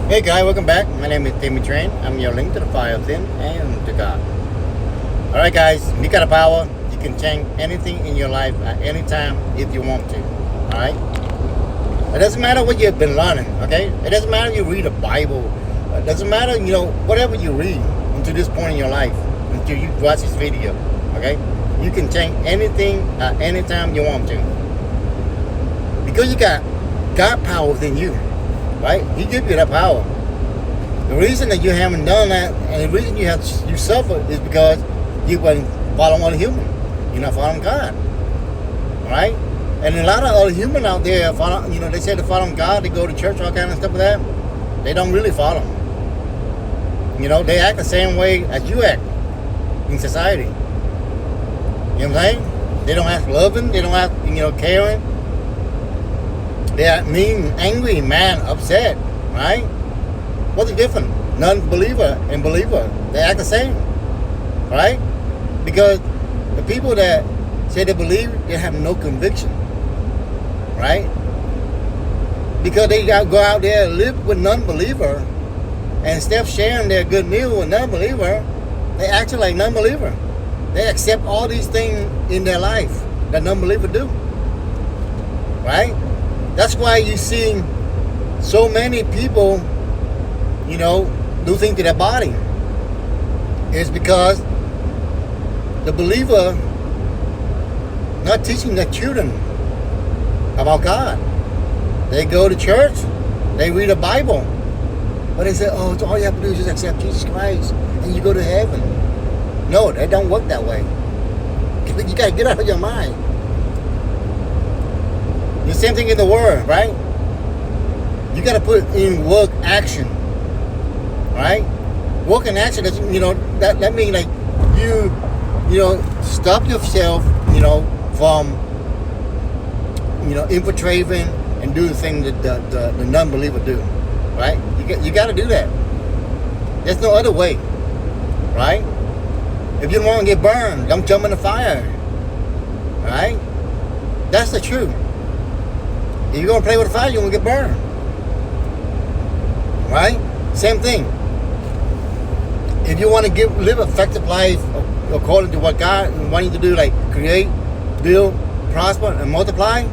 Hey guys, welcome back. My name is Timmy Train. I'm your link to the fire of sin and to God. Alright guys, you got a power. You can change anything in your life at any time if you want to. Alright? It doesn't matter what you've been learning, okay? It doesn't matter if you read a Bible. It doesn't matter, whatever you read until this point in your life, until you watch this video, okay? You can change anything at any time you want to. Because you got God power within you. Right? He gives you that power. The reason that you haven't done that, and the reason you suffer, is because you weren't following other human. You're not following God. Right? And a lot of other human out there follow. They say they're following God. They go to church, all kind of stuff like that. They don't really follow Him. They act the same way as you act in society. You know what I'm saying? They don't act loving. They don't act, caring. They are mean, angry, mad, upset, right? What's the difference? Non-believer and believer, they act the same, right? Because the people that say they believe, they have no conviction, right? Because they got to go out there and live with non-believer, and instead of sharing their good meal with non-believer, they act like non-believer. They accept all these things in their life that non-believer do, right? That's why you see so many people, do things to their body. It's because the believer not teaching their children about God. They go to church, they read a Bible, but they say, oh, all you have to do is just accept Jesus Christ and you go to heaven. No, that don't work that way. You got to get out of your mind. The same thing in the word, right? You got to put in work action, right? Work and action doesn't, that means like you stop yourself, from, infiltrating and do the thing that the non-believer do, right? You got to do that. There's no other way, right? If you don't want to get burned, don't jump in the fire, right? That's the truth. If you're going to play with fire, you're going to get burned. Right? Same thing. If you want to live an effective life according to what God wants you to do, like create, build, prosper, and multiply,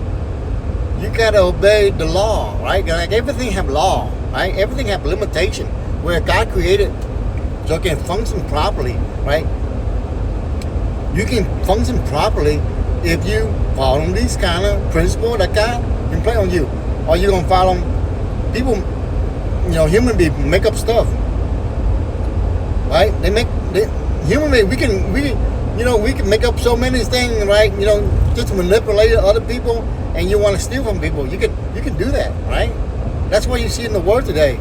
you got to obey the law, right? Like everything have law, right? Everything have limitation. Where God created so it can function properly, right? You can function properly if you follow these kind of principles that God can play on you. Or you're going to follow people, human beings make up stuff. Right? Human beings, we can make up so many things, right? Just to manipulate other people and you want to steal from people. You can do that, right? That's what you see in the world today.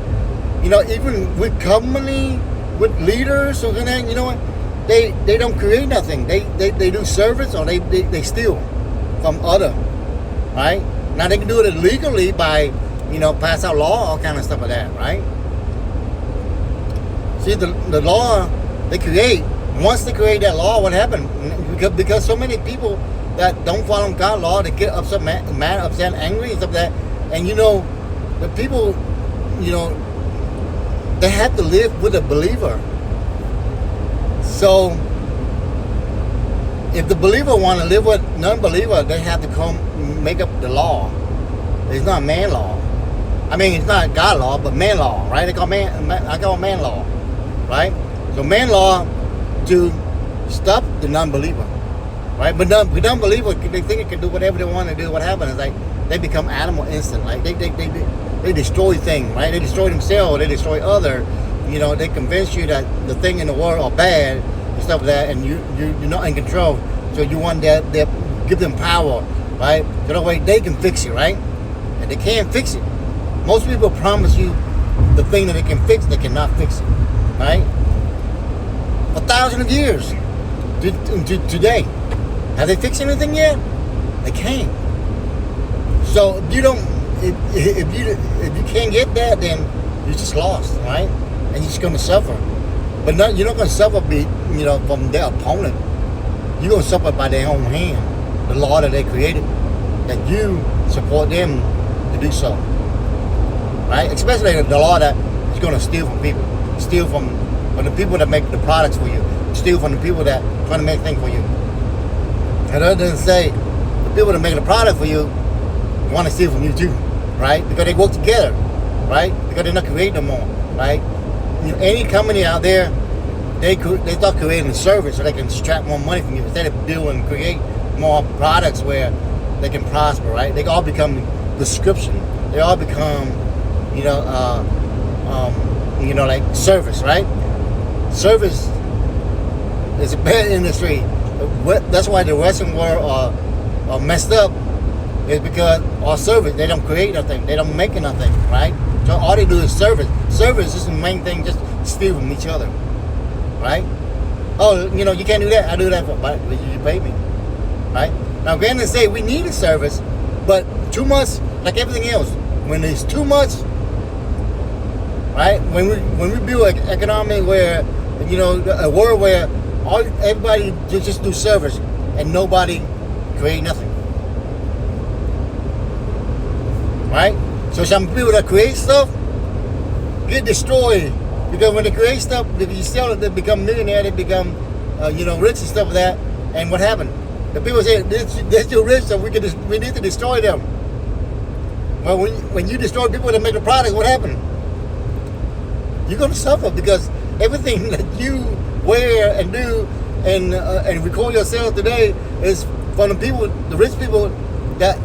Even with company, with leaders or that, what? They don't create nothing. They do service or they steal from other, right? Now they can do it illegally by, pass out law, all kind of stuff like that, right? See, the law they create, once they create that law, what happened? Because so many people that don't follow God's law, they get upset, mad, upset, angry, and stuff like that. And the people, they have to live with a believer. So, if the believer want to live with non-believer, they have to come make up the law. It's not man law. I mean, it's not God law, but man law, right? I call man law, right? So man law to stop the non-believer, right? But the non-believer, they think it can do whatever they want to do. What happens is like they become animal instinct. Like they destroy things, right? They destroy themselves. They destroy other. They convince you that the thing in the world are bad and stuff like that, and you're not in control. So you want that give them power, right? So that way they can fix it, right? And they can't fix it. Most people promise you the thing that they can fix, they cannot fix it, right? For thousands of years to today, have they fixed anything yet? They can't. So if you can't get that, then you're just lost, right? And you're just going to suffer. But you're not going to suffer from their opponent. You're going to suffer by their own hand. The law that they created, that you support them to do so. Right? Especially the law that going to steal from people, steal from the people that make the products for you, steal from the people that trying to make things for you. And other than say, the people that make the product for you want to steal from you too, right? Because they work together, right? Because they're not creating no more, right? You know, any company out there, they start creating a service so they can extract more money from you instead of build and create more products where they can prosper, right? They all become description. They all become, like service, right? Service is a bad industry. That's why the Western world are messed up. Is because our service, they don't create nothing, they don't make nothing, right? So all they do is service. Service is the main thing, just steal from each other, right? Oh, you can't do that. I do that but you pay me, right? Now, granted, say we need a service, but too much, like everything else, when there's too much, right? When we build an economy where, a world where everybody just do service and nobody create nothing. Right? So some people that create stuff get destroyed because when they create stuff, if you sell it, they become millionaire, they become, rich and stuff like that. And what happened? The people say they're still rich, so we need to destroy them. Well, when you destroy people that make the product, what happened? You're going to suffer because everything that you wear and do and record yourself today is from the people, the rich people that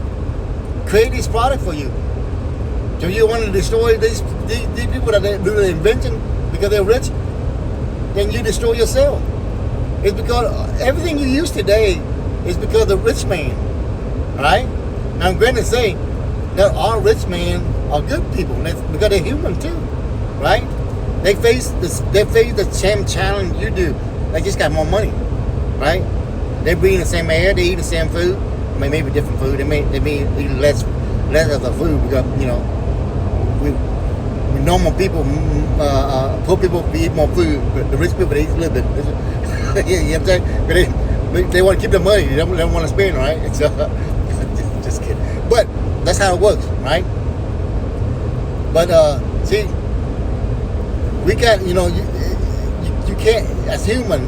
create this product for you. So you want to destroy these people that do the invention because they're rich, then you destroy yourself. It's because everything you use today is because the rich man, right? Now, I'm going to say that all rich men are good people because they're human too, right? They face the same challenge you do. They just got more money, right? They breathe the same air, they eat the same food. Maybe different food. They may eat less of the food because we normal people, poor people eat more food, but the rich people they eat a little bit. You know what I'm saying? But they want to keep the money. They don't want to spend, right? It's just kidding. But that's how it works, right? But see, we got you can't as human.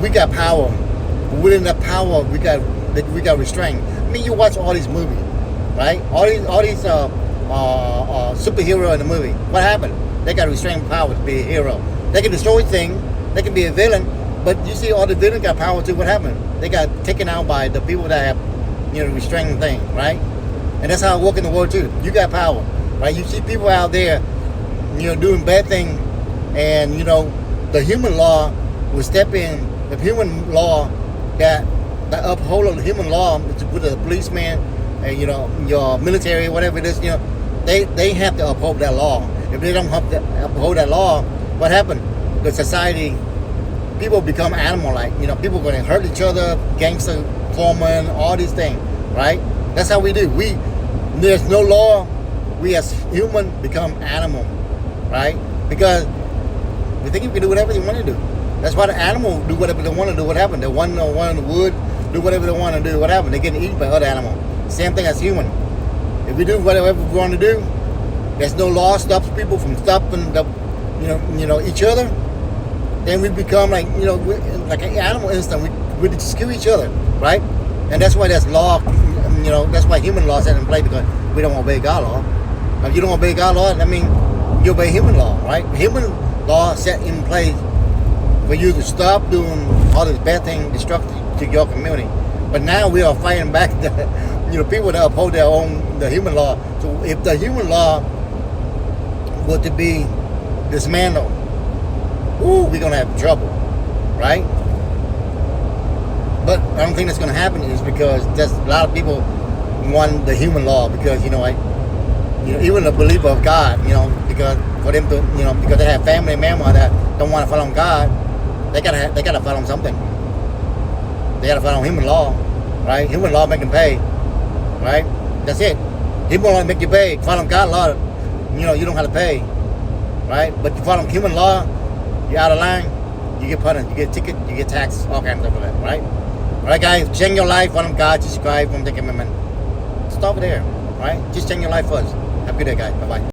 We got power. Within that power, we got restraint. I mean, you watch all these movies, right? All these superhero in the movie. What happened? They got restrained power to be a hero. They can destroy things. They can be a villain. But you see, all the villains got power too. What happened? They got taken out by the people that have, restraining things, right? And that's how it works in the world too. You got power, right? You see people out there, doing bad things, and the human law will step in. The human law that uphold the human law with the policeman and your military, whatever it is, they have to uphold that law. If they don't uphold that law, what happened? The society, people become animal-like. People are going to hurt each other, gangster forming, all these things, right? That's how we do. There's no law. We as human become animal, right? Because we think we can do whatever we want to do. That's why the animals do whatever they want to do. What happened? The one in the wood do whatever they want to do. What happened? They get eaten by other animals. Same thing as human. If we do whatever we want to do, there's no law stops people from stopping each other. Then we become like like an animal instinct. We just kill each other, right? And that's why there's law. That's why human law is set in place because we don't obey God law. If you don't obey God law, that means you obey human law, right? Human law set in place for you to stop doing all this bad thing destructive to your community. But now we are fighting back the people that uphold the human law. So if the human law were to be dismantled, we're gonna have trouble, right? But I don't think that's gonna happen is because there's a lot of people want the human law because even the believer of God, because for them to because they have family members that don't want to follow God. They gotta follow something. They gotta follow human law, right? Human law make them pay, right? That's it. Human law make you pay. Follow God law, you don't have to pay, right? But you follow human law, you're out of line, you get punished, you get a ticket, you get taxed, all kinds of stuff like that, right? All right, guys, change your life. Follow God, Jesus Christ, from the commandment. Stop there, right? Just change your life first. Have a good day, guys. Bye bye.